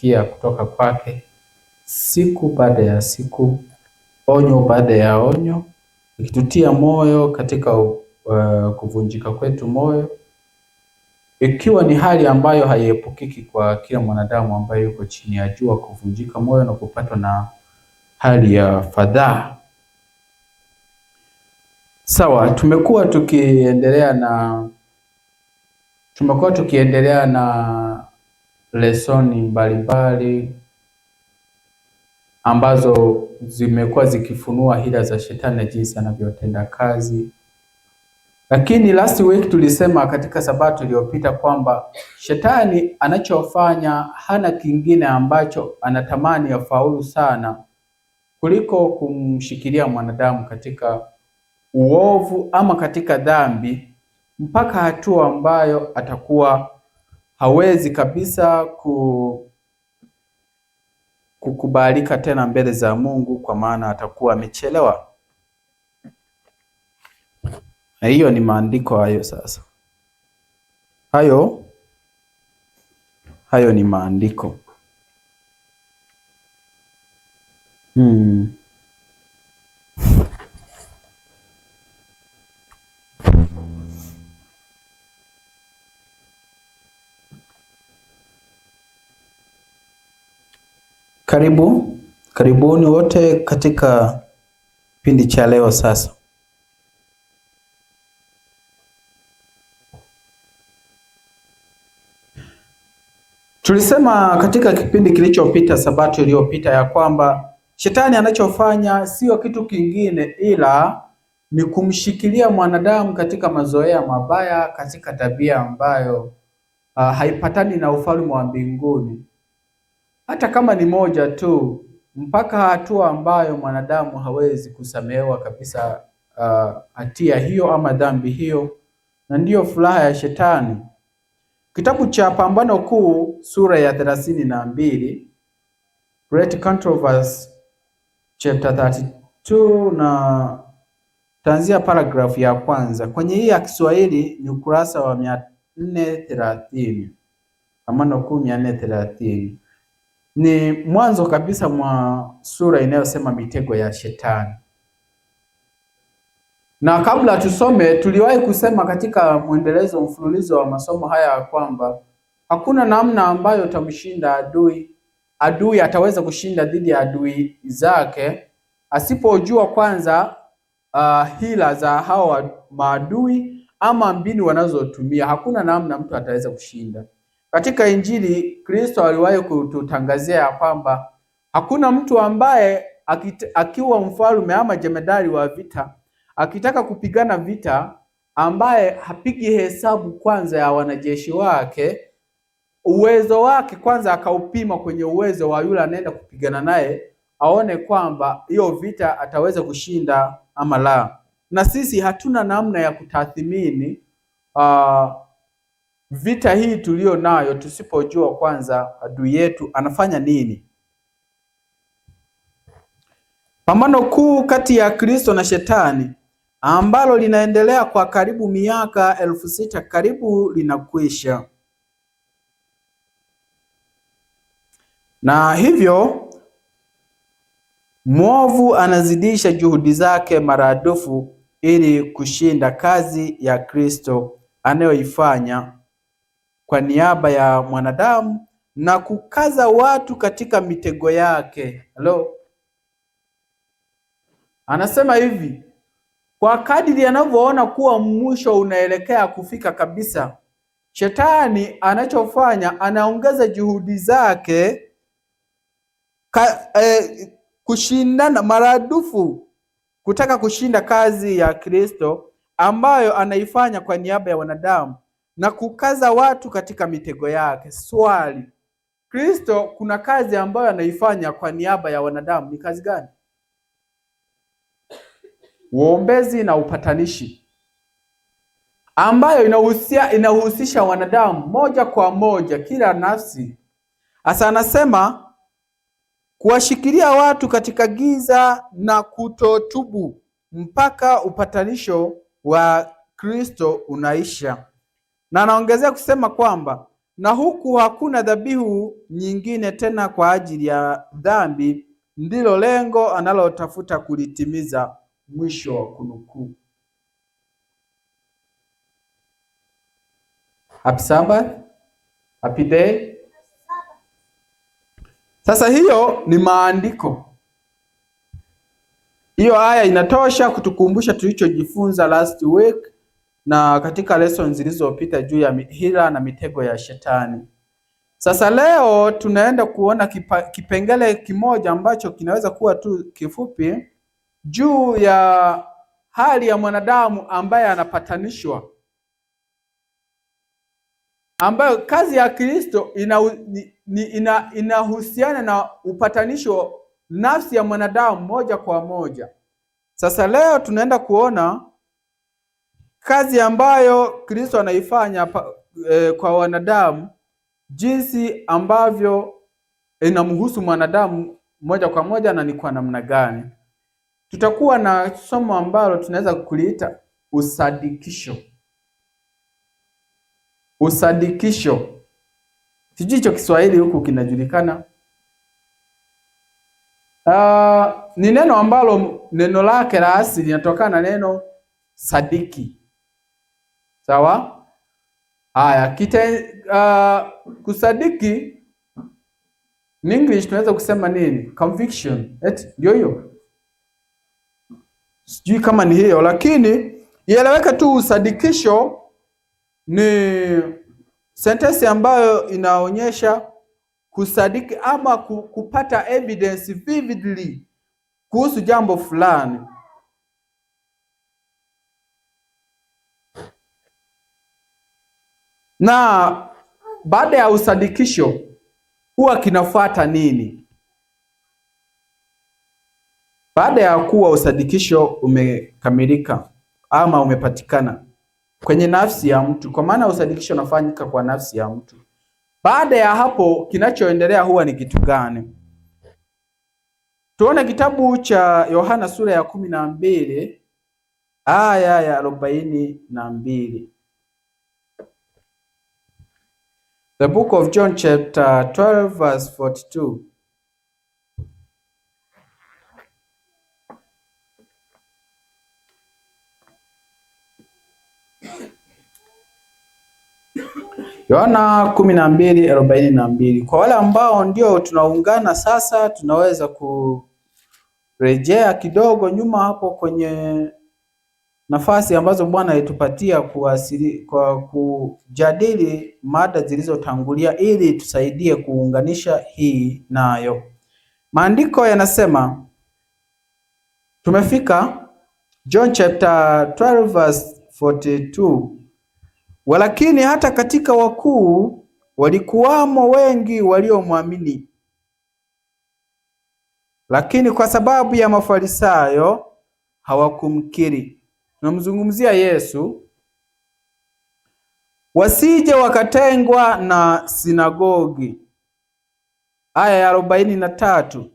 kia kutoka kwake siku baada ya siku, onyo baada ya onyo, ikitutia moyo katika kuvunjika kwetu moyo, ikiwa ni hali ambayo haiepukiki kwa kila mwanadamu ambaye yuko chini ya jua, kuvunjika moyo na kupatwa na hali ya fadhaa. Sawa, tumekuwa tukiendelea na lesoni mbalimbali ambazo zimekuwa zikifunua hila za shetani na jinsi anavyotenda kazi. Lakini last week tulisema katika sabato iliyopita kwamba shetani anachofanya hana kingine ambacho anatamani afaulu sana kuliko kumshikilia mwanadamu katika uovu ama katika dhambi, mpaka hatua ambayo atakuwa hawezi kabisa kukubalika tena mbele za Mungu, kwa maana atakuwa amechelewa. Na hiyo ni maandiko hayo. Sasa hayo ni maandiko. Karibuni wote katika kipindi cha leo. Sasa tulisema katika kipindi kilichopita, sabato iliyopita, ya kwamba shetani anachofanya sio kitu kingine ila ni kumshikilia mwanadamu katika mazoea mabaya, katika tabia ambayo haipatani na ufalme wa mbinguni, hata kama ni moja tu, mpaka hatua ambayo mwanadamu hawezi kusamehewa kabisa hatia hiyo ama dhambi hiyo, na ndiyo furaha ya shetani. Kitabu cha Pambano Kuu sura ya 32, Great Controversy chapter 32, na tanzia paragraph ya kwanza. Kwenye hii ya Kiswahili ni ukurasa wa 430. Pambano Kuu 430. Ni mwanzo kabisa mwa sura inayosema mitego ya shetani. Na kabla tusome, tuliwahi kusema katika mwendelezo mfululizo wa masomo haya kwamba hakuna namna ambayo utamshinda adui. Adui ataweza kushinda dhidi ya adui zake asipojua kwanza hila za hao maadui ama mbinu wanazotumia. Hakuna namna mtu ataweza kushinda. Katika Injili Kristo aliwahi kututangazia ya kwamba hakuna mtu ambaye akiwa mfalme ama jemedari wa vita akitaka kupigana vita, ambaye hapigi hesabu kwanza ya wanajeshi wake, uwezo wake kwanza akaupima kwenye uwezo wa yule anaenda kupigana naye, aone kwamba hiyo vita ataweza kushinda ama la. Na sisi hatuna namna ya kutathmini vita hii tulio nayo tusipojua kwanza adui yetu anafanya nini. Pambano kuu kati ya Kristo na shetani ambalo linaendelea kwa karibu miaka 6,000 karibu linakwisha. Na hivyo mwovu anazidisha juhudi zake maradufu ili kushinda kazi ya Kristo anayoifanya kwa niaba ya mwanadamu na kukaza watu katika mitego yake. Anasema hivi, kwa kadiri anavyoona kuwa mwisho unaelekea kufika kabisa, shetani anachofanya anaongeza juhudi zake kushindana maradufu kutaka kushinda kazi ya Kristo ambayo anaifanya kwa niaba ya wanadamu na kukaza watu katika mitego yake. Swali, Kristo kuna kazi ambayo anaifanya kwa niaba ya wanadamu. Ni kazi gani? Uombezi na upatanishi, ambayo inahusisha wanadamu moja kwa moja, kila nafsi. Asa anasema kuwashikilia watu katika giza na kutotubu mpaka upatanisho wa Kristo unaisha. Na anaongezea kusema kwamba na huku hakuna dhabihu nyingine tena kwa ajili ya dhambi, ndilo lengo analotafuta kulitimiza. Mwisho wa kunukuu. Happy Sabbath, happy day. Sasa hiyo ni maandiko. Hiyo aya inatosha kutukumbusha tulichojifunza last week na katika lessons zilizopita juu ya hila na mitego ya Shetani. Sasa leo tunaenda kuona kipengele kimoja ambacho kinaweza kuwa tu kifupi juu ya hali ya mwanadamu ambaye anapatanishwa, ambayo kazi ya Kristo inahusiana na upatanisho nafsi ya mwanadamu moja kwa moja. Sasa leo tunaenda kuona kazi ambayo Kristo anaifanya kwa wanadamu, jinsi ambavyo inamhusu mwanadamu moja kwa moja na ni kwa namna gani. Tutakuwa na somo ambalo tunaweza kuliita usadikisho. Usadikisho, sijui hicho Kiswahili huku kinajulikana. Ni neno ambalo neno lake la asili linatokana na neno sadiki. Sawa? Haya, kusadiki in English tunaweza kusema nini? Conviction. Ndio hiyo. Sijui kama ni hiyo, lakini ieleweke tu usadikisho ni sentensi ambayo inaonyesha kusadiki ama kupata evidence vividly kuhusu jambo fulani. Na baada ya usadikisho huwa kinafuata nini? Baada ya kuwa usadikisho umekamilika ama umepatikana kwenye nafsi ya mtu, kwa maana usadikisho unafanyika kwa nafsi ya mtu. Baada ya hapo kinachoendelea huwa ni kitu gani? Tuone kitabu cha Yohana sura ya 12 aya ya 42. The book of John chapter 12 verse 42. Yohana 12:42. Kwa wale ambao ndio tunaungana sasa, tunaweza kurejea kidogo nyuma hapo kwenye nafasi ambazo Bwana alitupatia kwa kujadili mada zilizotangulia ili tusaidie kuunganisha hii nayo. Maandiko yanasema, tumefika John chapter 12 verse 42. Walakini hata katika wakuu walikuwamo wengi waliomwamini, lakini kwa sababu ya Mafarisayo hawakumkiri. Tunamzungumzia Yesu. Wasije wakatengwa na sinagogi. Aya ya 43.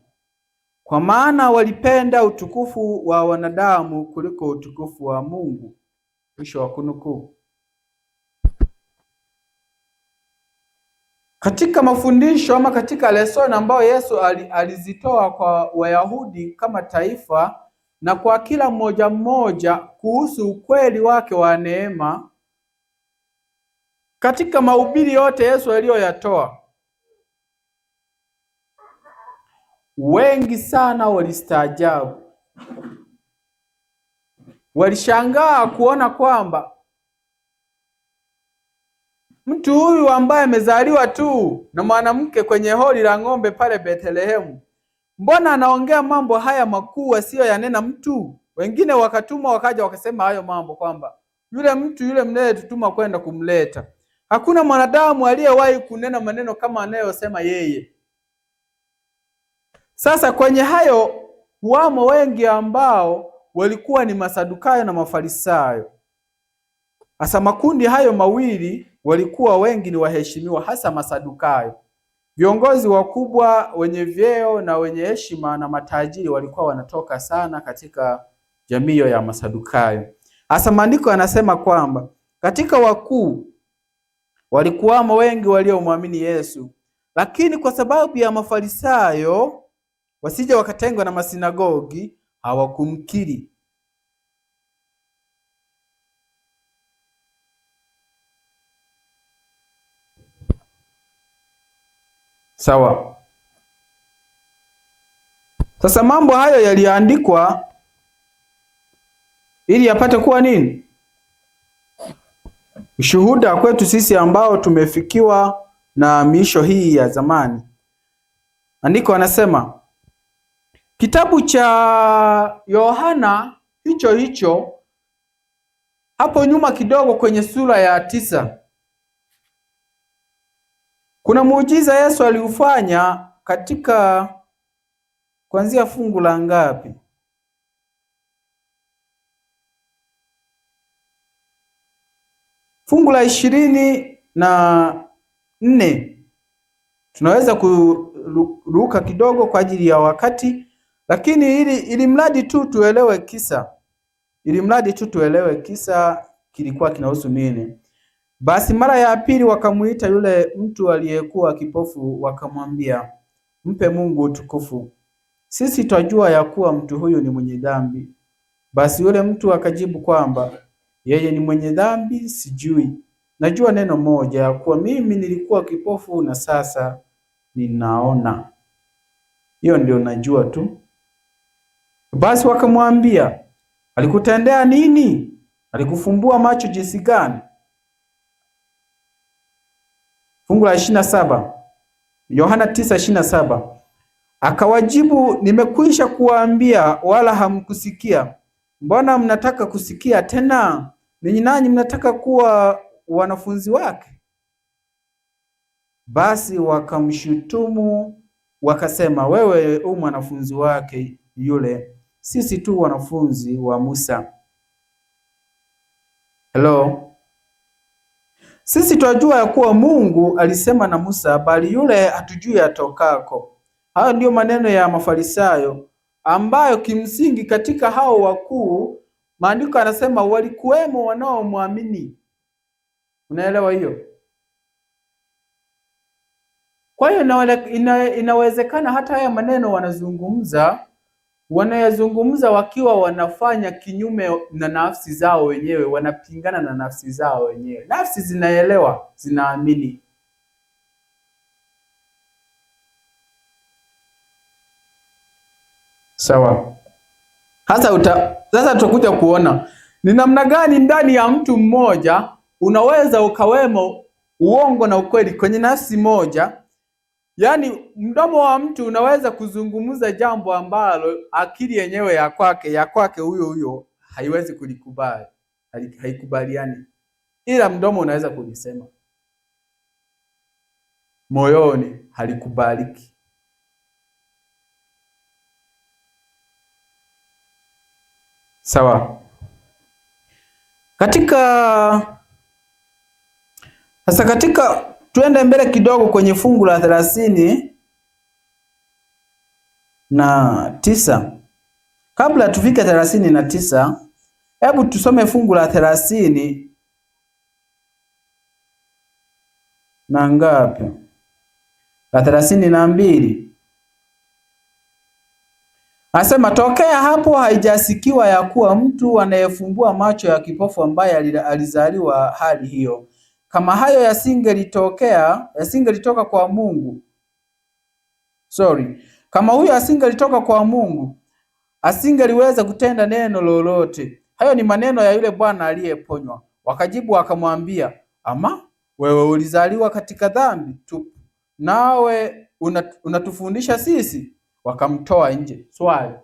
Kwa maana walipenda utukufu wa wanadamu kuliko utukufu wa Mungu. Mwisho wa kunukuu. Katika mafundisho ama katika lesson ambayo Yesu alizitoa kwa Wayahudi kama taifa na kwa kila mmoja mmoja kuhusu ukweli wake wa neema, katika mahubiri yote Yesu aliyoyatoa, wengi sana walistaajabu. Walishangaa kuona kwamba mtu huyu ambaye amezaliwa tu na mwanamke kwenye hori la ng'ombe pale Bethlehemu, mbona anaongea mambo haya makuu asiyo yanena mtu? Wengine wakatumwa wakaja wakasema hayo mambo kwamba yule mtu yule mnaye tutuma kwenda kumleta, hakuna mwanadamu aliyewahi kunena maneno kama anayosema yeye. Sasa kwenye hayo wamo wengi ambao walikuwa ni Masadukayo na Mafarisayo. Hasa makundi hayo mawili walikuwa wengi ni waheshimiwa, hasa Masadukayo. Viongozi wakubwa wenye vyeo na wenye heshima na matajiri walikuwa wanatoka sana katika jamii ya Masadukayo. Hasa maandiko yanasema kwamba katika wakuu walikuwamo wengi waliomwamini Yesu, lakini kwa sababu ya Mafarisayo wasije wakatengwa na masinagogi, hawakumkiri. Sawa. Sasa mambo hayo yaliandikwa ili yapate kuwa nini? Ushuhuda kwetu sisi ambao tumefikiwa na miisho hii ya zamani. Andiko anasema kitabu cha Yohana hicho hicho hapo nyuma kidogo kwenye sura ya 9. Kuna muujiza Yesu aliufanya katika kuanzia fungu la ngapi? Fungu la 24. Tunaweza kuruka kidogo kwa ajili ya wakati, lakini ili mradi tu tuelewe kisa kilikuwa kinahusu nini. Basi mara ya pili wakamuita yule mtu aliyekuwa kipofu, wakamwambia, mpe Mungu utukufu, sisi twajua ya kuwa mtu huyu ni mwenye dhambi. Basi yule mtu akajibu kwamba yeye ni mwenye dhambi sijui. Najua neno moja, ya kuwa mimi nilikuwa kipofu na sasa ninaona. Hiyo ndio najua tu. Basi wakamwambia, alikutendea nini? Alikufumbua macho jinsi gani? Fungu la 27. Yohana 9:27. Akawajibu, nimekwisha kuwaambia wala hamkusikia. Mbona mnataka kusikia tena? Ninyi nanyi mnataka kuwa wanafunzi wake? Basi wakamshutumu wakasema, wewe u mwanafunzi wake yule, sisi tu wanafunzi wa Musa. Hello. Sisi twajua ya kuwa Mungu alisema na Musa, bali yule hatujui atokako. Hayo ndiyo maneno ya Mafarisayo, ambayo kimsingi katika hao wakuu maandiko yanasema walikuwemo wanaomwamini. Unaelewa hiyo? Kwa hiyo inawezekana hata haya maneno wanayazungumza wakiwa wanafanya kinyume na nafsi zao wenyewe, wanapingana na nafsi zao wenyewe. Nafsi zinaelewa, zinaamini. Sawa. Sasa tutakuja kuona ni namna gani ndani ya mtu mmoja unaweza ukawemo uongo na ukweli kwenye nafsi moja. Yaani mdomo wa mtu unaweza kuzungumza jambo ambalo akili yenyewe ya kwake huyo haiwezi kulikubali, haikubaliani, ila mdomo unaweza kulisema, moyoni halikubaliki. Sawa. Tuende mbele kidogo kwenye fungu la 39. Kabla tufike 39, hebu tusome fungu la 30 na ngapi? La 32. Asema, tokea hapo haijasikiwa ya kuwa mtu anayefumbua macho ya kipofu ambaye alizaliwa hali hiyo. Kama hayo yasingelitoka kwa Mungu. Kama huyo asingelitoka kwa Mungu, asingeliweza kutenda neno lolote. Hayo ni maneno ya yule bwana aliyeponywa. Wakajibu wakamwambia, ama wewe ulizaliwa katika dhambi tupu, nawe unatufundisha sisi? Wakamtoa nje. Swali,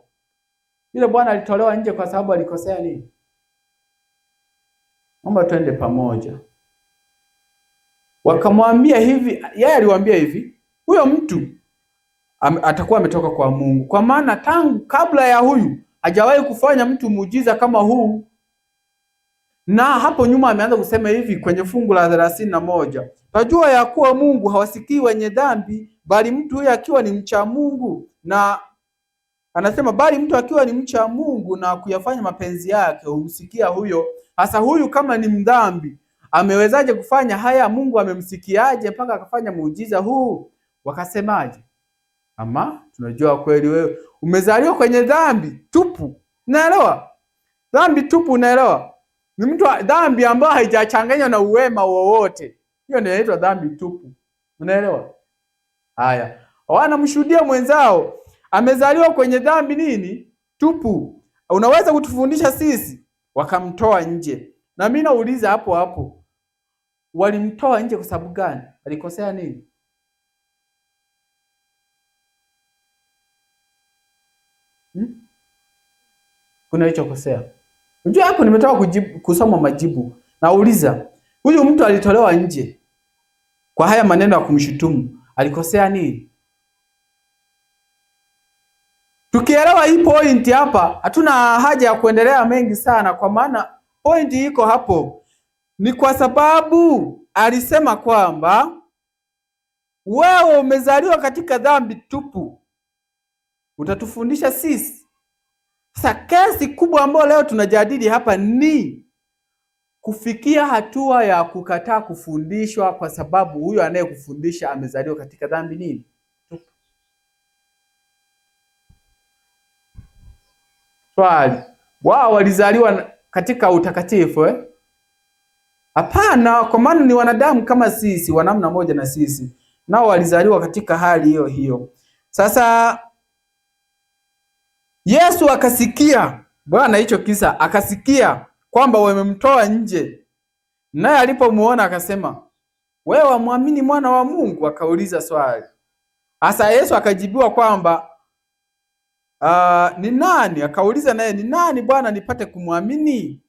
yule bwana alitolewa nje kwa sababu alikosea nini? Naomba twende pamoja. Wakamwambia hivi, yeye aliwaambia hivi, huyo mtu atakuwa ametoka kwa Mungu, kwa maana tangu kabla ya huyu hajawahi kufanya mtu muujiza kama huu. Na hapo nyuma ameanza kusema hivi kwenye fungu la 31, tajua ya kuwa Mungu hawasikii wenye dhambi, bali mtu huyu akiwa ni mcha Mungu, na anasema bali mtu akiwa ni mcha Mungu na kuyafanya mapenzi yake humsikia huyo. Hasa huyu kama ni mdhambi amewezaje kufanya haya? Mungu amemsikiaje mpaka akafanya muujiza huu? Wakasemaje? Ama tunajua kweli wewe umezaliwa kwenye dhambi tupu. Unaelewa? Dhambi tupu, unaelewa? Ni mtu dhambi ambayo haijachanganywa na uwema wowote. Hiyo ndio inaitwa dhambi tupu. Unaelewa? Haya. Wanamshuhudia mwenzao amezaliwa kwenye dhambi nini? Tupu. Unaweza kutufundisha sisi? Wakamtoa nje. Na mimi nauliza hapo hapo, walimtoa nje kwa sababu gani? Alikosea nini? Kuna hicho kosea? Unajua hapo nimetoka kusoma majibu. Nauliza, huyu mtu alitolewa nje kwa haya maneno ya kumshutumu, alikosea nini? Tukielewa hii point hapa, hatuna haja ya kuendelea mengi sana, kwa maana point iko hapo. Ni kwa sababu alisema kwamba wewe umezaliwa katika dhambi tupu. Utatufundisha sisi? Sasa kesi kubwa ambayo leo tunajadili hapa ni kufikia hatua ya kukataa kufundishwa kwa sababu huyo anayekufundisha amezaliwa katika dhambi nini? Tupu. Swali, wao walizaliwa katika utakatifu Hapana, kwa maana ni wanadamu kama sisi, wa namna moja na sisi. Nao walizaliwa katika hali hiyo hiyo. Sasa Yesu akasikia, Bwana hicho kisa, akasikia kwamba wamemtoa nje. Naye alipomuona akasema, wewe wamwamini mwana wa Mungu? Akauliza swali. Asa Yesu akajibiwa kwamba ni nani? Akauliza naye, ni nani Bwana nipate kumwamini?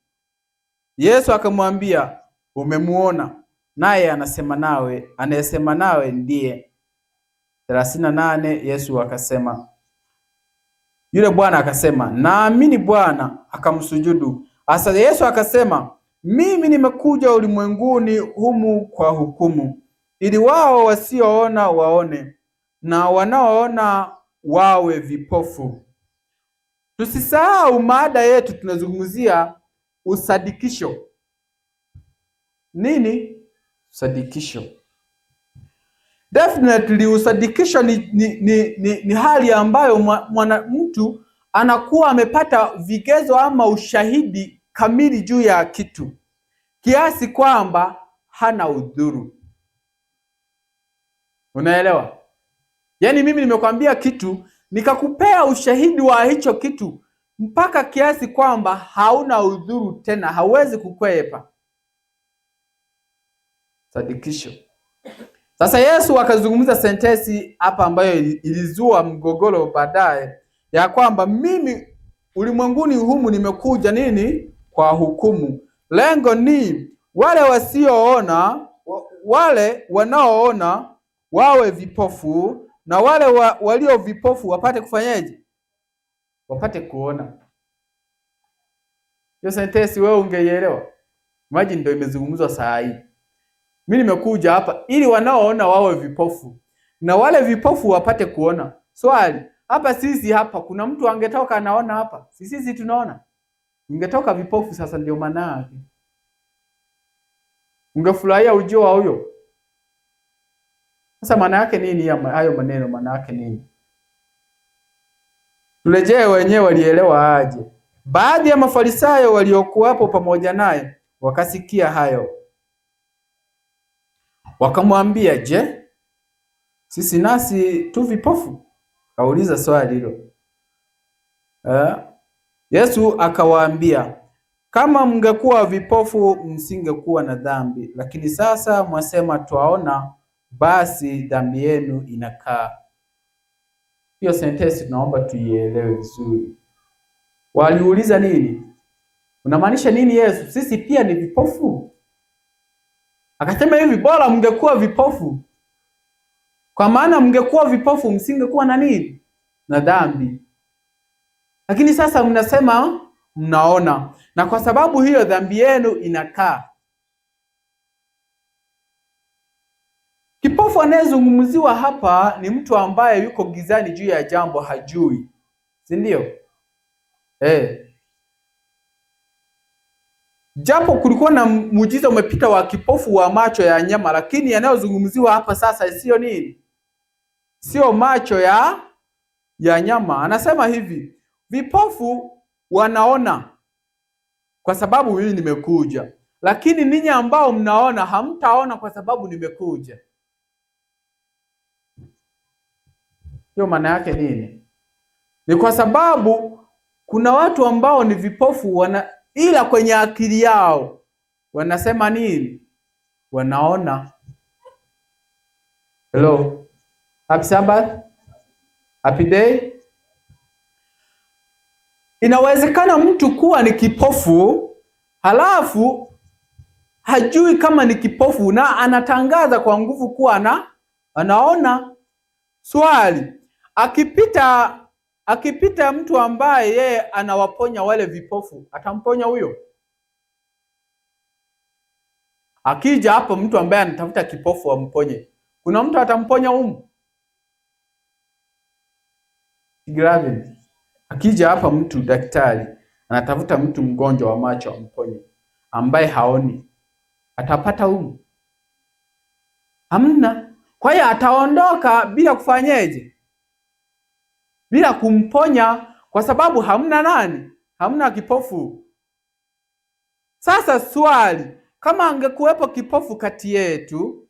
Yesu akamwambia, umemuona, naye anayesema nawe ndiye. 38 Yesu akasema, yule bwana akasema, naamini Bwana, akamsujudu. Asa Yesu akasema, mimi nimekuja ulimwenguni humu kwa hukumu, ili wao wasioona waone na wanaoona wawe vipofu. Tusisahau mada yetu, tunazungumzia usadikisho. Nini usadikisho? Definitely usadikisho ni hali ambayo mtu anakuwa amepata vigezo ama ushahidi kamili juu ya kitu kiasi kwamba hana udhuru. Unaelewa? Yaani mimi nimekwambia kitu nikakupea ushahidi wa hicho kitu mpaka kiasi kwamba hauna udhuru tena, hauwezi kukwepa. Sadikisho. Sasa Yesu akazungumza sentensi hapa ambayo ilizua mgogoro baadaye, ya kwamba mimi ulimwenguni humu nimekuja nini? Kwa hukumu. Lengo ni wale wasioona, wale wanaoona wawe vipofu, na wale walio vipofu wapate kufanyaje? Wapate kuona. Hiyo sentensi wewe ungeielewa? Imagine ndio imezungumzwa saa hii. Mimi nimekuja hapa ili wanaoona wawe vipofu na wale vipofu wapate kuona. Swali, hapa sisi hapa kuna mtu angetoka anaona hapa? Sisi tunaona. Ungetoka vipofu sasa, ndio maana yake. Ungefurahia ujio wa huyo? Sasa maana yake nini hayo maneno, maana yake nini? Turejee wenyewe walielewa aje. Baadhi ya Mafarisayo waliokuwapo pamoja naye wakasikia hayo. Wakamwambia, je, sisi nasi tu vipofu? Kauliza swali hilo. Yesu akawaambia, kama mngekuwa vipofu msingekuwa na dhambi, lakini sasa mwasema twaona, basi dhambi yenu inakaa. Hiyo sentensi tunaomba tuielewe vizuri. Waliuliza nini? Unamaanisha nini Yesu? Sisi pia ni vipofu? Akasema hivi, bora mngekuwa vipofu. Kwa maana mngekuwa vipofu msingekuwa na nini? Na dhambi. Lakini sasa mnasema mnaona, na kwa sababu hiyo dhambi yenu inakaa. Kipofu anayezungumziwa hapa ni mtu ambaye yuko gizani juu ya jambo, hajui. Si ndio? Japo kulikuwa na muujiza umepita wa kipofu wa macho ya nyama, lakini yanayozungumziwa hapa sasa sio nini? Sio macho ya nyama. Anasema hivi, vipofu wanaona kwa sababu mimi nimekuja, lakini ninyi ambao mnaona hamtaona kwa sababu nimekuja. Hiyo maana yake nini? Ni kwa sababu kuna watu ambao ni vipofu ila kwenye akili yao wanasema nini? Wanaona. Hello. Happy Sabbath. Happy day. Inawezekana mtu kuwa ni kipofu halafu hajui kama ni kipofu na anatangaza kwa nguvu kuwa anaona. Swali, akipita mtu ambaye yeye anawaponya wale vipofu, atamponya huyo? Akija hapo mtu ambaye anatafuta kipofu amponye, kuna mtu atamponya humu? Gravity. Akija hapa mtu daktari anatafuta mtu mgonjwa wa macho amponye, ambaye haoni, atapata humu? Hamna. Kwa hiyo ataondoka bila kufanyeje? Bila kumponya, kwa sababu hamna nani? Hamna kipofu. Sasa swali, kama angekuwepo kipofu kati yetu,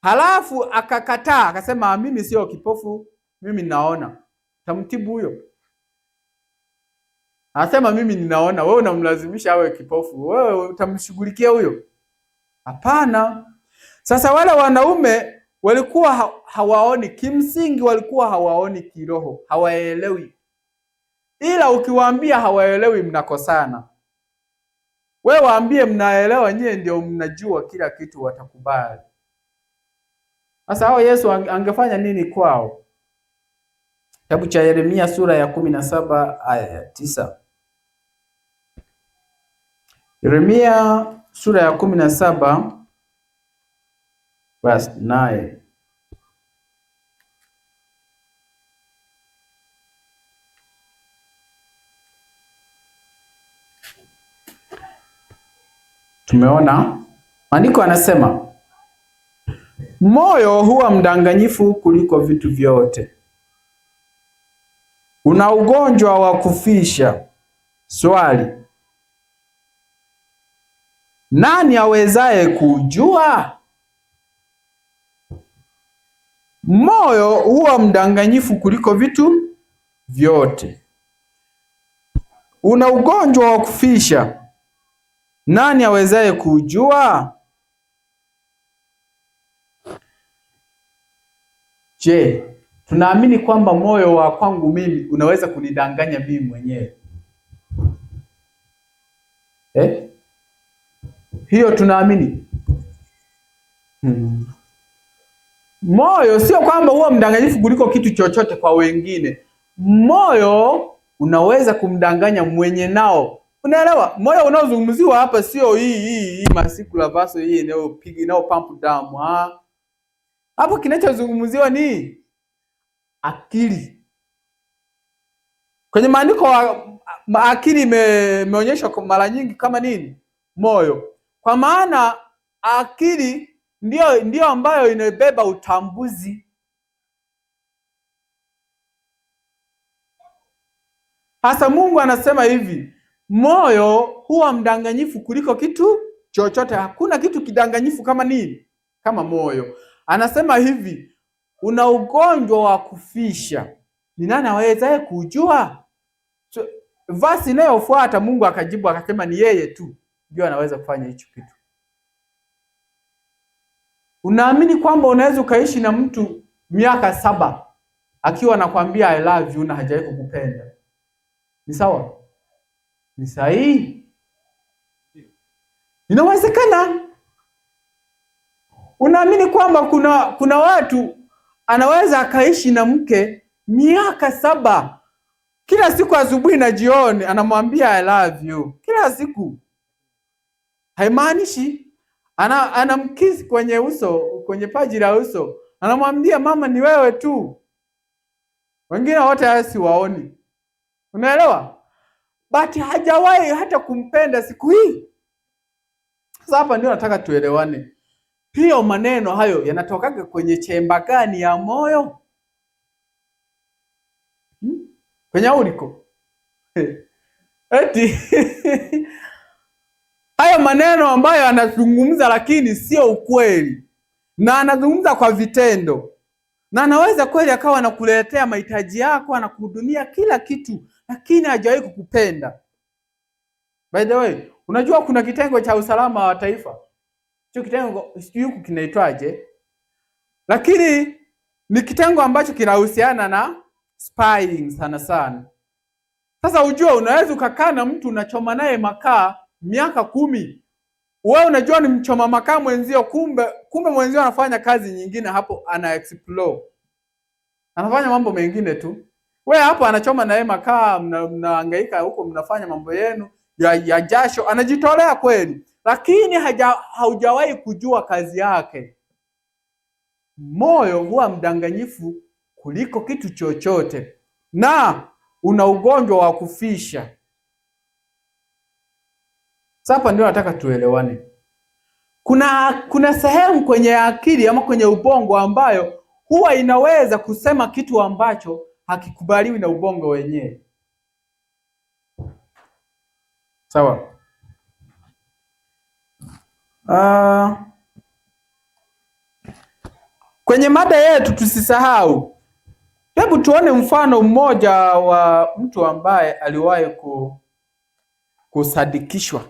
halafu akakataa akasema mimi sio kipofu, mimi ninaona, tamtibu huyo? Anasema mimi ninaona, wewe unamlazimisha awe kipofu, wewe utamshughulikia huyo? Hapana. Sasa wale wanaume walikuwa hawaoni, kimsingi walikuwa hawaoni kiroho, hawaelewi. Ila ukiwaambia hawaelewi, mnakosana. Wewe waambie mnaelewa, nyie ndio mnajua kila kitu, watakubali. Sasa hao Yesu angefanya nini kwao? Kitabu cha Yeremia sura ya 17 aya ya 9. Yeremia sura ya 17 verse 9. Tumeona maandiko anasema, moyo huwa mdanganyifu kuliko vitu vyote, una ugonjwa wa kufisha. Swali, nani awezaye kujua? Moyo huwa mdanganyifu kuliko vitu vyote, una ugonjwa wa kufisha, nani awezaye kujua? Je, tunaamini kwamba moyo wa kwangu mimi unaweza kunidanganya mimi mwenyewe? Hiyo tunaamini? Moyo sio kwamba huwa mdanganyifu kuliko kitu chochote kwa wengine. Moyo unaweza kumdanganya mwenye nao. Unaelewa? Moyo unaozungumziwa hapa sio hii masikula vaso hii inayopigwa pump damu. Hapo kinachozungumziwa ni akili. Kwenye maandiko akili imeonyeshwa mara nyingi kama nini? Moyo. Kwa maana akili ndio ambayo inabeba utambuzi. Hasa Mungu anasema hivi, moyo huwa mdanganyifu kuliko kitu chochote. Hakuna kitu kidanganyifu kama nini? Kama moyo. Anasema hivi, una ugonjwa wa kufisha, ni nani awezaye kujua? Verse inayofuata Mungu akajibu akasema ni yeye tu ndio anaweza kufanya hicho kitu. Unaamini kwamba unaweza ukaishi na mtu miaka 7 akiwa anakuambia I love you na hajawahi kukupenda? Ni sawa? Ni sahihi? Inawezekana. Unaamini kwamba kuna watu anaweza akaishi na mke miaka 7, kila siku asubuhi na jioni anamwambia I love you kila siku? Haimaanishi anamkisi kwenye uso, kwenye paji la uso, anamwambia mama ni wewe tu, wengine wote hasiwaoni. Unaelewa? But hajawahi hata kumpenda siku hii. Sasa hapa ndio nataka tuelewane. Hiyo maneno hayo yanatokaga kwenye chemba gani ya moyo? Kwenye uliko? Eti hayo maneno ambayo anazungumza lakini sio ukweli, na anazungumza kwa vitendo, na anaweza kweli akawa anakuletea mahitaji yako, anakuhudumia kila kitu, lakini hajawahi kukupenda. By the way, unajua kuna kitengo cha usalama wa taifa, hicho kitengo sijui kinaitwaje, lakini ni kitengo ambacho kinahusiana na spying sana sana. Sasa ujua, unaweza ukakaa na mtu unachoma naye makaa miaka 10. Wewe unajua ni mchoma makaa mwenzio, kumbe mwenzio anafanya kazi nyingine hapo, ana explore. Anafanya mambo mengine tu. Wewe hapo anachoma naye makaa, mnahangaika huko, mnafanya mambo yenu ya jasho, anajitolea kweli, lakini haujawahi kujua kazi yake. Moyo huwa mdanganyifu kuliko kitu chochote, na una ugonjwa wa kufisha. Sasa ndio nataka tuelewane. Kuna sehemu kwenye akili ama kwenye ubongo ambayo huwa inaweza kusema kitu ambacho hakikubaliwi na ubongo wenyewe. Sawa? Kwenye mada yetu tusisahau. Hebu tuone mfano mmoja wa mtu ambaye aliwahi kusadikishwa.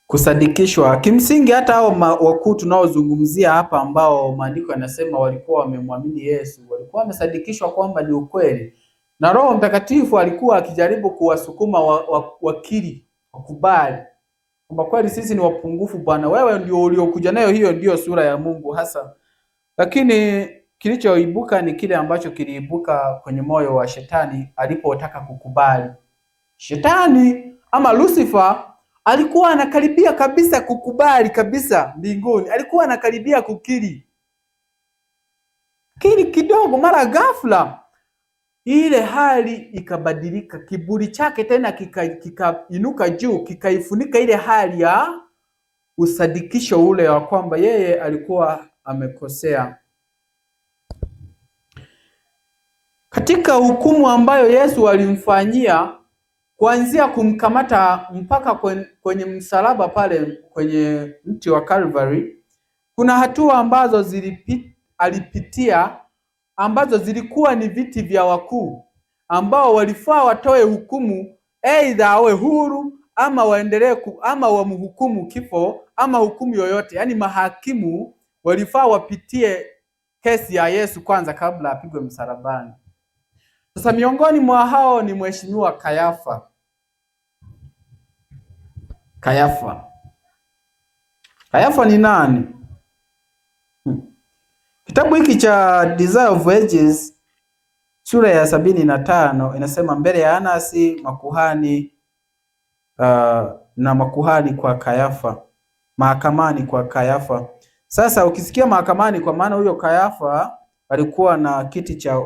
Kusadikishwa. Kimsingi hata hao wakuu tunaozungumzia hapa ambao maandiko yanasema walikuwa wamemwamini Yesu, walikuwa wamesadikishwa kwamba ni ukweli. Na Roho Mtakatifu alikuwa akijaribu kuwasukuma wakili wakubali kwamba kweli sisi ni wapungufu Bwana, wewe ndio uliokuja nayo, hiyo ndio sura ya Mungu hasa. Lakini kilichoibuka ni kile ambacho kiliibuka kwenye moyo wa Shetani alipotaka kukubali. Shetani ama Lucifer alikuwa anakaribia kabisa kukubali kabisa mbinguni, alikuwa anakaribia kukiri. Kile kidogo, mara ghafla ile hali ikabadilika, kiburi chake tena kikainuka juu, kikaifunika ile hali ya usadikisho ule wa kwamba yeye alikuwa amekosea. Katika hukumu ambayo Yesu alimfanyia, kuanzia kumkamata mpaka kwenye msalaba pale kwenye mti wa Calvary, kuna hatua ambazo alipitia ambazo zilikuwa ni viti vya wakuu ambao walifaa watoe hukumu, aidha awe huru ama waendelee ama wamhukumu kifo ama hukumu yoyote. Yaani mahakimu walifaa wapitie kesi ya Yesu kwanza kabla apigwe msalabani. Sasa miongoni mwa hao ni Mheshimiwa Kayafa. Kayafa ni nani? Kitabu hiki cha Desire of Ages sura ya 75 inasema mbele ya Anasi makuhani na makuhani kwa Kayafa, mahakamani kwa Kayafa. Sasa ukisikia mahakamani, kwa maana huyo Kayafa alikuwa na kiti cha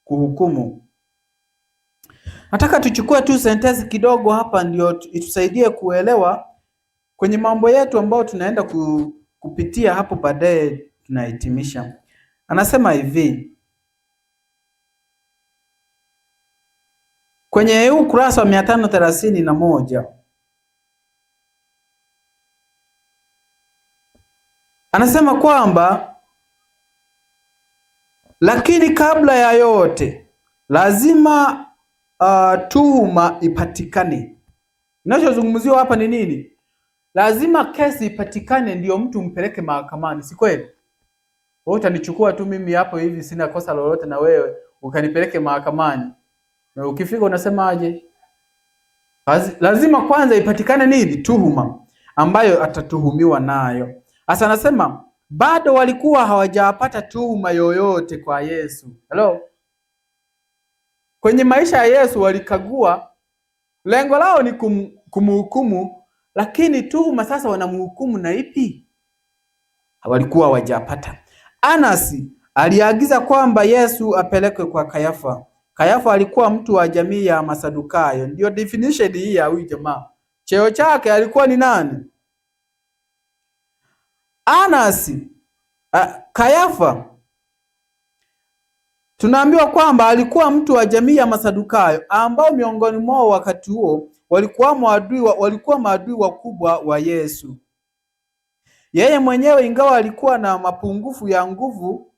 kuhukumu. Nataka tuchukue tu sentensi kidogo hapa ndio itusaidie kuelewa kwenye mambo yetu ambayo tunaenda kupitia hapo baadaye tunahitimisha. Anasema hivi kwenye ukurasa wa 531, anasema kwamba lakini kabla ya yote lazima tuhuma ipatikane. Ninachozungumziwa hapa ni nini? Lazima kesi ipatikane ndio mtu mpeleke mahakamani, si kweli? Wewe utanichukua tu mimi hapo hivi sina kosa lolote na wewe ukanipeleke mahakamani. Na ukifika unasemaje? Lazima kwanza ipatikane nini? Tuhuma ambayo atatuhumiwa nayo. Sasa anasema bado walikuwa hawajapata tuhuma yoyote kwa Yesu. Hello? Kwenye maisha ya Yesu walikagua, lengo lao ni kumhukumu, lakini tuhuma sasa wanamhukumu na ipi? Walikuwa hawajapata. Anasi aliagiza kwamba Yesu apelekwe kwa Kayafa. Kayafa alikuwa mtu wa jamii ya Masadukayo. Ndio definition hii ya huyu jamaa. cheo chake alikuwa ni nani? Anasi. Kayafa tunaambiwa kwamba alikuwa mtu wa jamii ya Masadukayo, ambao miongoni mwao wakati huo walikuwa maadui wakubwa wa Yesu. Yeye mwenyewe ingawa alikuwa na mapungufu ya nguvu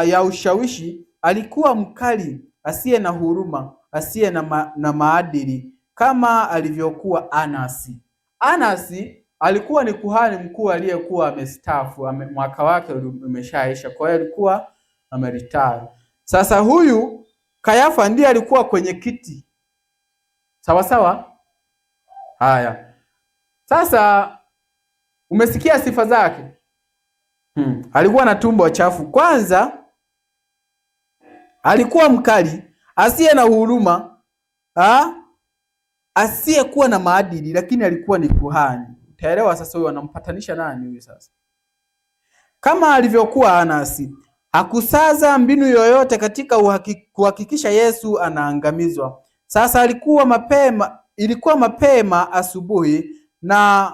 ya ushawishi, alikuwa mkali, asiye na huruma, asiye na maadili kama alivyokuwa Anasi. Anasi alikuwa ni kuhani mkuu aliyekuwa amestaafu, mwaka wake umeshaisha, kwa hiyo alikuwa ameretire. Sasa huyu Kayafa ndiye alikuwa kwenye kiti. Sawa sawa? Haya. Sasa umesikia sifa zake. Alikuwa na tumbo chafu. Kwanza alikuwa mkali, asiye na huruma, asiyekuwa na maadili, lakini alikuwa ni kuhani. Utaelewa sasa huyu anampatanisha nani huyu sasa? Kama alivyokuwa Anasi, hakusaza mbinu yoyote katika kuhakikisha Yesu anaangamizwa. Sasa ilikuwa mapema asubuhi na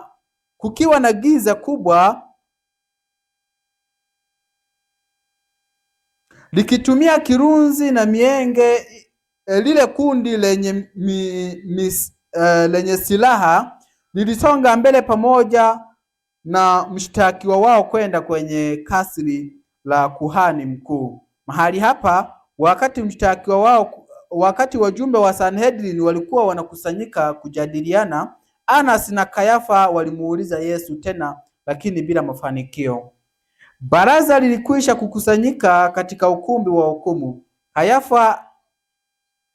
kukiwa na giza kubwa, likitumia kirunzi na mienge, lile kundi lenye silaha lilisonga mbele pamoja na mshtakiwa wao kwenda kwenye kasri la kuhani mkuu. Mahali hapa, wakati wajumbe wa Sanhedrin walikuwa wanakusanyika kujadiliana, Anasi na Kayafa walimuuliza Yesu tena, lakini bila mafanikio. Baraza lilikwisha kukusanyika katika ukumbi wa hukumu. Kayafa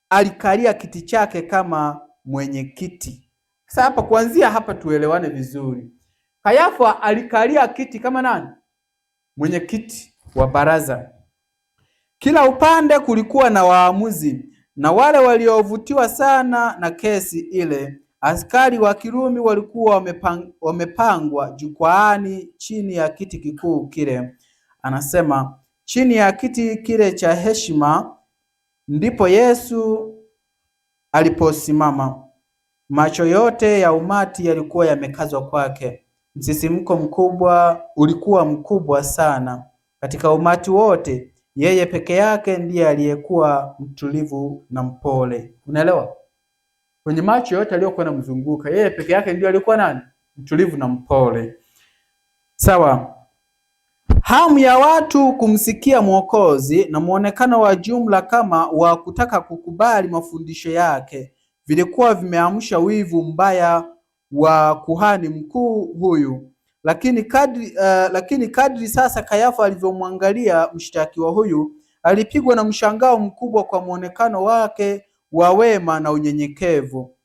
alikalia kiti chake kama mwenyekiti. Sasa hapa, kuanzia hapa tuelewane vizuri. Kayafa alikalia kiti kama nani? Mwenyekiti wa baraza. Kila upande kulikuwa na waamuzi, na wale waliovutiwa sana na kesi ile, askari wa Kirumi walikuwa wamepangwa jukwaani chini ya kiti kikuu kile. Anasema chini ya kiti kile cha heshima ndipo Yesu aliposimama. Macho yote ya umati yalikuwa yamekazwa kwake. Msisimko mkubwa ulikuwa mkubwa sana. Katika umati wote, yeye peke yake ndiye aliyekuwa mtulivu na mpole. Unaelewa? Kwenye macho yote aliyokuwa yanamzunguka, yeye peke yake ndiye alikuwa nani? Mtulivu na mpole. Sawa. Hamu ya watu kumsikia Mwokozi na muonekano wa jumla kama wa kutaka kukubali mafundisho yake vilikuwa vimeamsha wivu mbaya wa kuhani mkuu huyu. Lakini kadri sasa Kayafa alivyomwangalia mshtakiwa huyu, alipigwa na mshangao mkubwa kwa muonekano wake wa wema na unyenyekevu.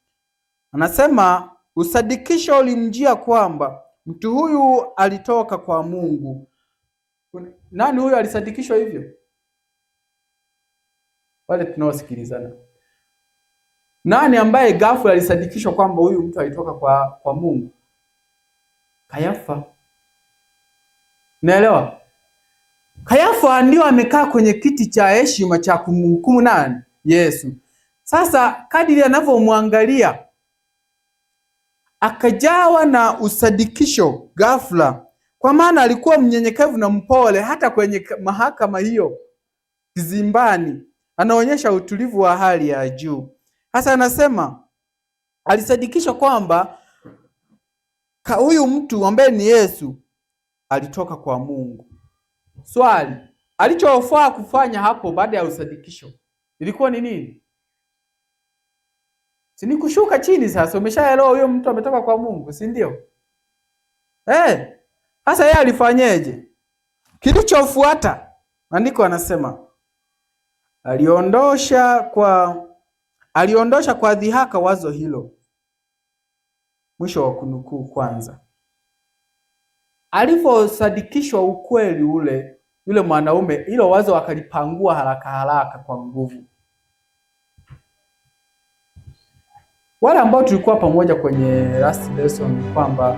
Anasema usadikisho ulimjia kwamba mtu huyu alitoka kwa Mungu. Nani huyu alisadikishwa hivyo? Wale tunaosikilizana. Nani ambaye ghafla alisadikishwa kwamba huyu mtu alitoka kwa Mungu? Kayafa. Naelewa? Kayafa ndio amekaa kwenye kiti cha heshima cha kumhukumu nani? Yesu. Sasa kadiri anavyomwangalia, akajawa na usadikisho ghafla, kwa maana alikuwa mnyenyekevu na mpole. Hata kwenye mahakama hiyo kizimbani anaonyesha utulivu wa hali ya juu. Sasa anasema alisadikishwa kwamba huyu mtu ambaye ni Yesu alitoka kwa Mungu. Swali, alichofaa kufanya hapo baada ya usadikisho ilikuwa ni nini? Si ni kushuka chini sasa, umeshaelewa huyo mtu ametoka kwa Mungu, si ndio? Sasa yeye alifanyeje? Kilichofuata, andiko anasema aliondosha kwa dhihaka wazo hilo. Mwisho wa kunukuu kwanza. Aliposadikishwa ukweli yule mwanaume, hilo wazo akalipangua haraka haraka kwa nguvu. Wale ambao tulikuwa pamoja kwenye last lesson kwamba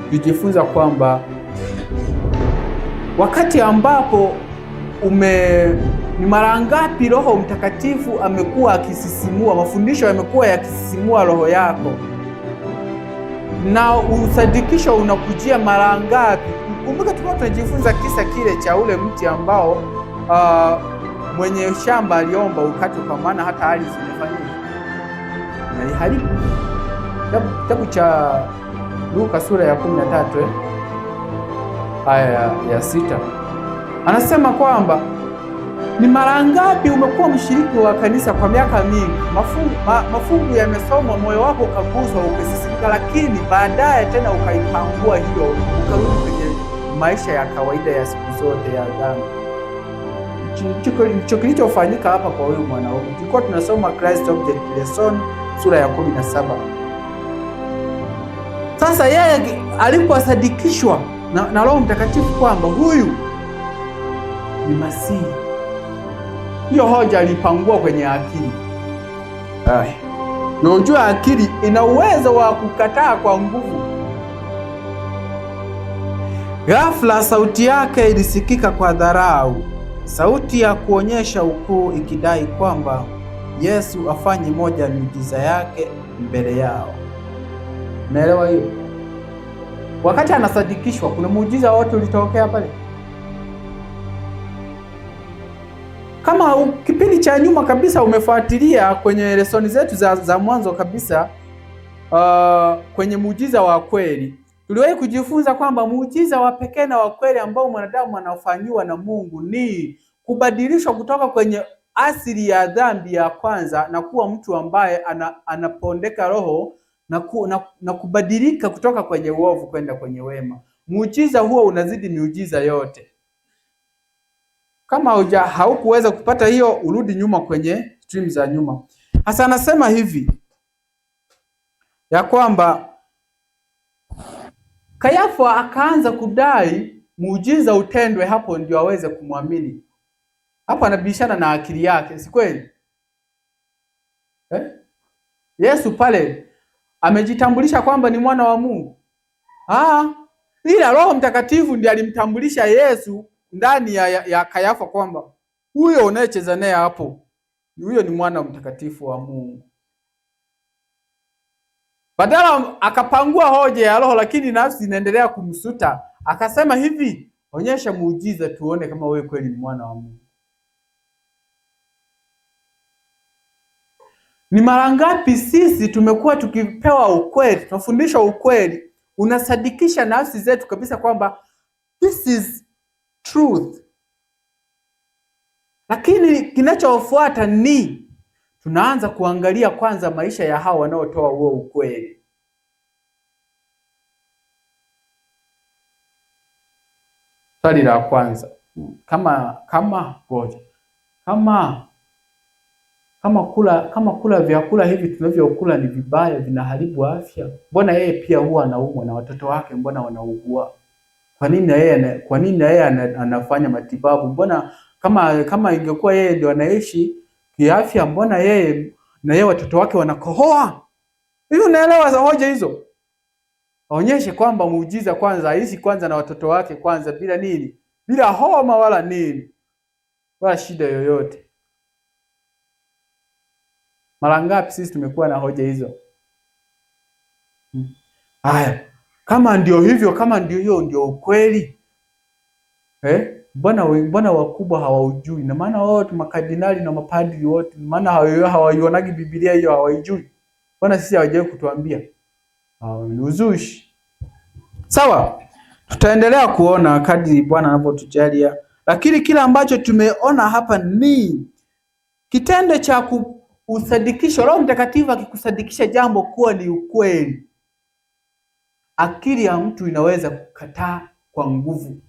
tujifunza kwamba wakati ambapo ni mara ngapi Roho Mtakatifu amekuwa akisisimua, mafundisho yamekuwa yakisisimua roho yako. na usadikisho unakujia mara ngapi? Kumbuka tulikuwa tunajifunza kisa kile cha ule mti ambao mwenye shamba aliomba ukatwe, kwa maana hata ardhi imefanya na iharibu. Kitabu cha Luka sura ya 13 aya ya 6 anasema kwamba ni mara ngapi umekuwa mshiriki wa kanisa kwa miaka mingi, mafungu yamesomwa, moyo wako ukaguswa, ukasisimka, lakini baadaye tena ukaipangua hiyo, ukarudi kwenye maisha ya kawaida ya siku zote ya dhambi. Hicho kilichofanyika hapa kwa huyu mwanaume. Tulikuwa tunasoma Christ Object Lesson sura ya 17. Sasa yeye aliposadikishwa na Roho Mtakatifu kwamba huyu ni Masihi, hiyo hoja alipangua kwenye akili. Unajua akili ina uwezo wa kukataa kwa nguvu. Ghafla sauti yake ilisikika kwa dharau, sauti ya kuonyesha ukuu, ikidai kwamba Yesu afanye moja ya miujiza yake mbele yao. Unaelewa hiyo? Wakati anasadikishwa, kuna muujiza wote ulitokea pale? Kama kipindi cha nyuma kabisa umefuatilia kwenye lesoni zetu za mwanzo kabisa, kwenye muujiza wa kweli tuliwahi kujifunza kwamba muujiza wa pekee na wa kweli ambao mwanadamu anafanyiwa na Mungu ni kubadilishwa kutoka kwenye asili ya dhambi ya kwanza na kuwa mtu ambaye anapondeka roho na kubadilika kutoka kwenye uovu kwenda kwenye wema. Muujiza huo unazidi miujiza yote. Kama haukuweza kupata hiyo, urudi nyuma kwenye stream za nyuma. Hasa anasema hivi ya kwamba Kayafa akaanza kudai muujiza utendwe hapo ndio aweze kumwamini. Hapo anabishana na akili yake, si kweli? Yesu pale amejitambulisha kwamba ni mwana wa Mungu. Ila Roho Mtakatifu ndiye alimtambulisha Yesu ndani ya Kayafa kwamba huyo unayecheza naye hapo, huyo ni mwana mtakatifu wa Mungu. Badala akapangua hoja ya roho, lakini nafsi inaendelea kumsuta. Akasema hivi, onyesha muujiza tuone kama wewe kweli ni mwana wa Mungu. Ni mara ngapi sisi tumekuwa tukipewa ukweli, tunafundishwa ukweli, unasadikisha nafsi zetu kabisa kwamba this is truth. Lakini kinachofuata ni tunaanza kuangalia kwanza maisha ya hao wanaotoa huo ukweli. Swali la kwanza, kama kula vyakula hivi tunavyokula ni vibaya, vinaharibu afya, mbona yeye pia huwa anaumwa na watoto wake mbona wanaugua? Kwa nini yeye anafanya matibabu? Mbona kama ingekuwa yeye ndio anaishi kiafya, mbona yeye na yeye watoto wake wanakohoa? Hiyo unaelewa za hoja hizo? Aonyeshe kwamba muujiza kwanza aishi kwanza na watoto wake kwanza, bila nini? Bila homa wala nini, wala shida yoyote. Mara ngapi sisi tumekuwa na hoja hizo? Haya, kama ndio hivyo, kama ndio hiyo ndio ukweli, mbona wakubwa hawaujui? Na maana wote makardinali na mapadri wote, maana hawaionagi Biblia hiyo, hawaijui. Mbona sisi hawajawahi kutuambia? Ni uzushi. Sawa, tutaendelea kuona kadri Bwana anapotujalia, lakini kila ambacho tumeona hapa ni kitendo cha kusadikisha. Roho Mtakatifu akikusadikisha jambo kuwa ni ukweli, akili ya mtu inaweza kukataa kwa nguvu.